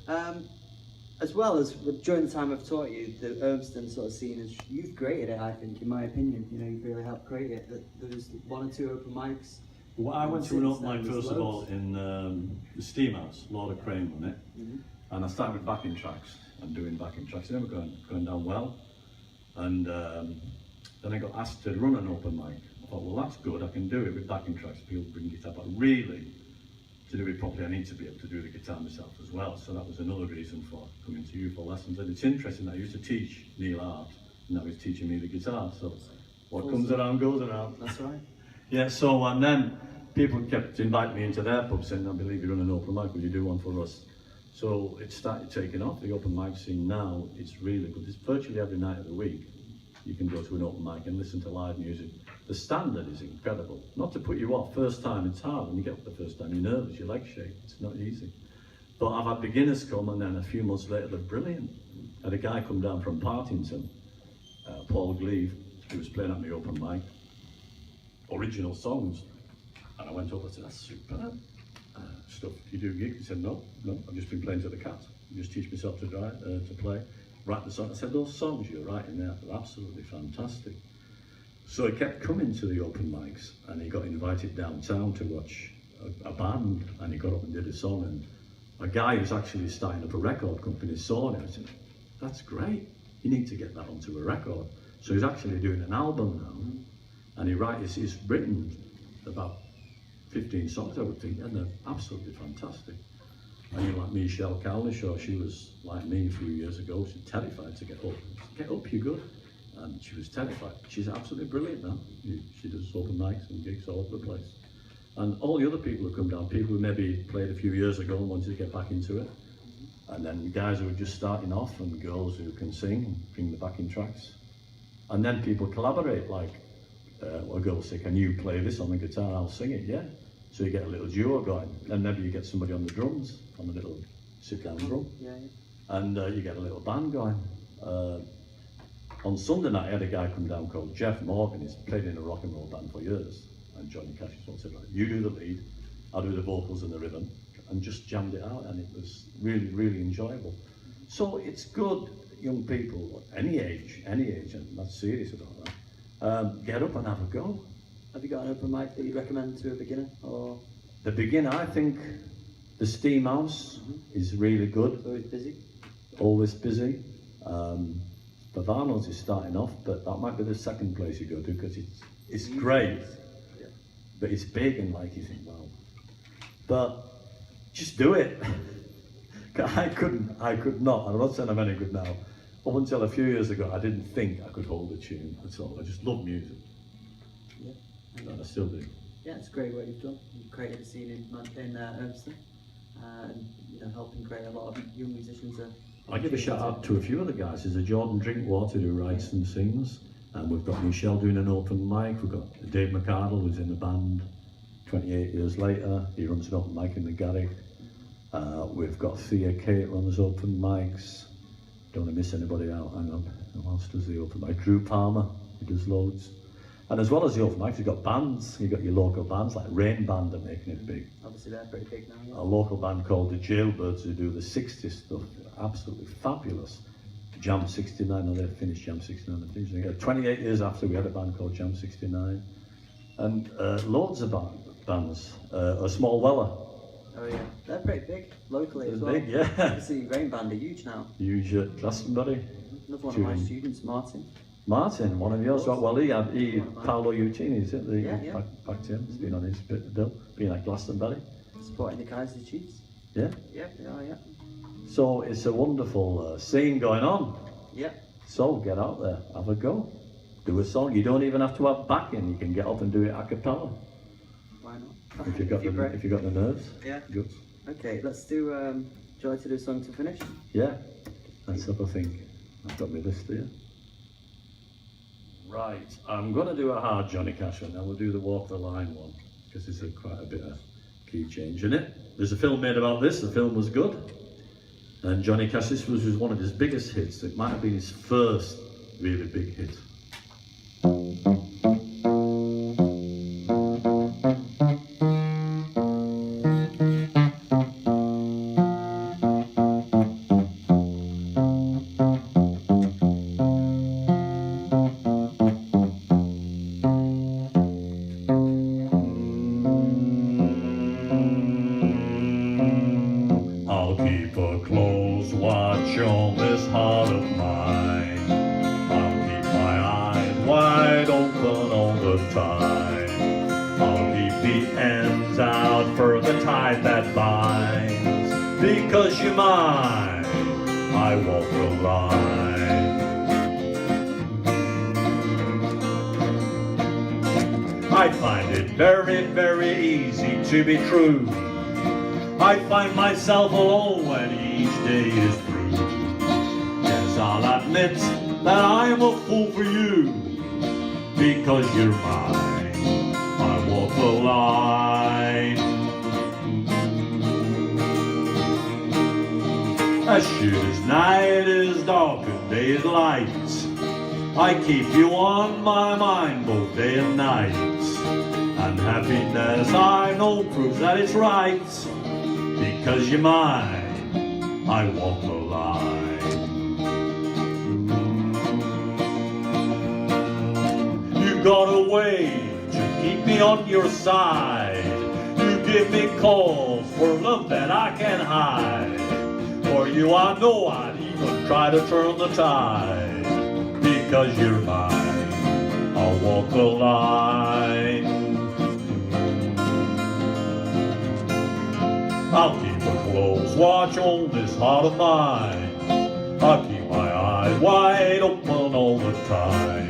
As well as during the time I've taught you, the Urmston sort of scene, is you've created it, I think, in my opinion. You know, you've really helped create it. There's 1 or 2 open mics. Well, I went to an open mic first of all in the Steam House, Lord of Crane on it, and I started with backing tracks and doing backing tracks. They were going down well, and then I got asked to run an open mic. I thought, well, that's good. I can do it with backing tracks. People bring guitar, but really, to do it properly, I need to be able to do the guitar myself as well. So that was another reason for coming to you for lessons. And it's interesting, I used to teach Neil art, and now he's teaching me the guitar. So what comes around goes around. That's right. Yeah, so and then people kept inviting me into their pub saying, I believe you run an open mic, would you do one for us? So it started taking off. The open mic scene now, it's really good. It's virtually every night of the week. You can go to an open mic and listen to live music. The standard is incredible. Not to put you off, first time it's hard. When you get up the first time, you're nervous, your legs shake, it's not easy. But I've had beginners come, and then a few months later, they're brilliant. I had a guy come down from Partington, Paul Gleave, who was playing at my open mic, original songs. And I went over and said, that's superb stuff. Do you do gigs? He said, no, I've just been playing to the cat. I just teach myself to play, write the song. I said, those songs you're writing there are absolutely fantastic. So he kept coming to the open mics, and he got invited downtown to watch a band, and he got up and did a song, and a guy who's actually starting up a record company saw it. I said, that's great, you need to get that onto a record. So he's actually doing an album now, and he's written about 15 songs, I would think, and they're absolutely fantastic. And you know, like Michelle Cowlishaw, she was like me a few years ago, she's terrified to get up. Get up, you're good. And she was terrified. She's absolutely brilliant now. She does open mics and gigs all over the place. And all the other people who come down, people who maybe played a few years ago and wanted to get back into it. And then guys who are just starting off, and girls who can sing and bring the backing tracks. And then people collaborate, like a girl will say, can you play this on the guitar? I'll sing it, yeah. So you get a little duo going. And maybe you get somebody on the drums, on a little sit-down drum. Yeah. And you get a little band going. On Sunday night, I had a guy come down called Jeff Morgan. He's played in a rock and roll band for years. And Johnny Cash said, right, you do the lead, I'll do the vocals and the rhythm, and just jammed it out, and it was really, really enjoyable. So it's good, young people, any age, and that's serious about that, get up and have a go. Have you got an open mic that you recommend to a beginner? Or The beginner, I think the Steam House is really good. always busy? Always busy. Bavano's is starting off, but that might be the second place you go to, because it's great, but it's big, and like you think, wow. But just do it. I could not, I'm not saying I'm any good now. Up until a few years ago, I didn't think I could hold a tune at all. I just love music. Yeah. And I still do. Yeah, it's great what you've done. You've created a scene in Urmston, and you know, helping create a lot of young musicians. I give a shout out to a few other guys. There's a Jordan Drinkwater who writes and sings, and we've got Michelle doing an open mic. We've got Dave McArdle, who's in the band 28 years later. He runs an open mic in the Garrick. We've got Thea Kate runs open mics. Don't want to miss anybody out. Hang on, who else does the open mic? Drew Palmer, he does loads. And as well as the open mics, you've got bands. You've got your local bands like Rain Band are making it big. Obviously they're pretty big now. Yeah. A local band called the Jailbirds who do the 60s stuff. Absolutely fabulous. Jam 69, they finished Jam 69. I think 28 years after, we had a band called Jam 69. And loads of bands. A Small Weller. Oh yeah, they're pretty big locally as well. Big, yeah. Obviously Rain Band are huge now. Huge at Glastonbury. Another one of my students, Martin. Martin, one of yours. Well, Paolo Utini, is it? Yeah. Back to him. He's been on his bill, being at Glastonbury. Supporting the Kaiser Chiefs. Yeah. Yeah, yeah. So it's a wonderful scene going on. Yeah. So get out there, have a go. Do a song. You don't even have to have backing. You can get up and do it a cappella. Why not? If you got the nerves. Yeah. Good. Okay, let's do. Do you like to do a song to finish? Yeah. Let's have a think. I've got my list here. Right, I'm going to do a hard Johnny Cash one, then we'll do the Walk the Line one, because there's quite a bit of key change in it. There's a film made about this, the film was good, and Johnny Cash, this was one of his biggest hits. It might have been his first really big hit. keep a close watch on this heart of mine. I'll keep my eyes wide open all the time. I'll keep the ends out for the tide that binds. Because you're mine, I walk the line. I find it very, very easy to be true. I find myself alone when each day is through. Yes, I'll admit that I am a fool for you. Because you're mine, I walk the line. As sure as night is dark and day is light, I keep you on my mind both day and night. And happiness I know proves that it's right. Because you're mine, I walk the line. You got a way to keep me on your side. You give me cause for love that I can't hide. For you I know I'd even try to turn the tide. Because you're mine, I'll walk the line. I'll keep a close watch on this heart of mine. I'll keep my eyes wide open all the time.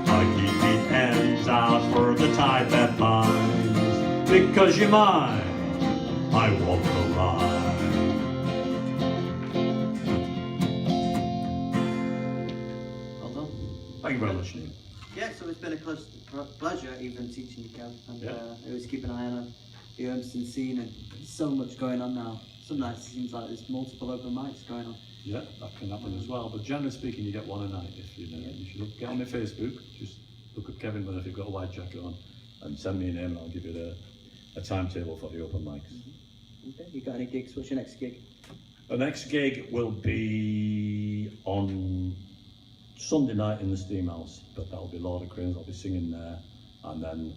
I keep the ends out for the tide that binds. Because you're mine, I walk the line. Thank you very much, Neil. Yeah, so it's been a pleasure even teaching you, Kev, and always keep an eye on the Urmston scene, and there's so much going on now. Some nights it seems like there's multiple open mics going on. Yeah, that can happen as well, but generally speaking you get one a night. If you know, you should get on my Facebook, just look at Kevin Miller if you've got a white jacket on, and send me a name and I'll give you a timetable for the open mics. Okay, you got any gigs? What's your next gig? The next gig will be on Sunday night in the Steam House, but that'll be Lord of Cranes. I'll be singing there, and then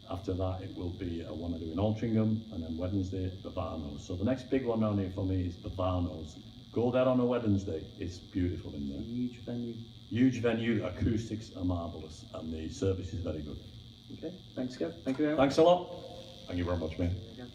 after that it will be I want to do in Altrincham, and then Wednesday Bavanos. So the next big one down here for me is Bavanos. Go there on a Wednesday. It's beautiful in there. Huge venue. Huge venue. Acoustics are marvellous, and the service is very good. Okay, thanks, Kev. Thank you very much. Thanks a lot. Thank you very much, mate. Yeah.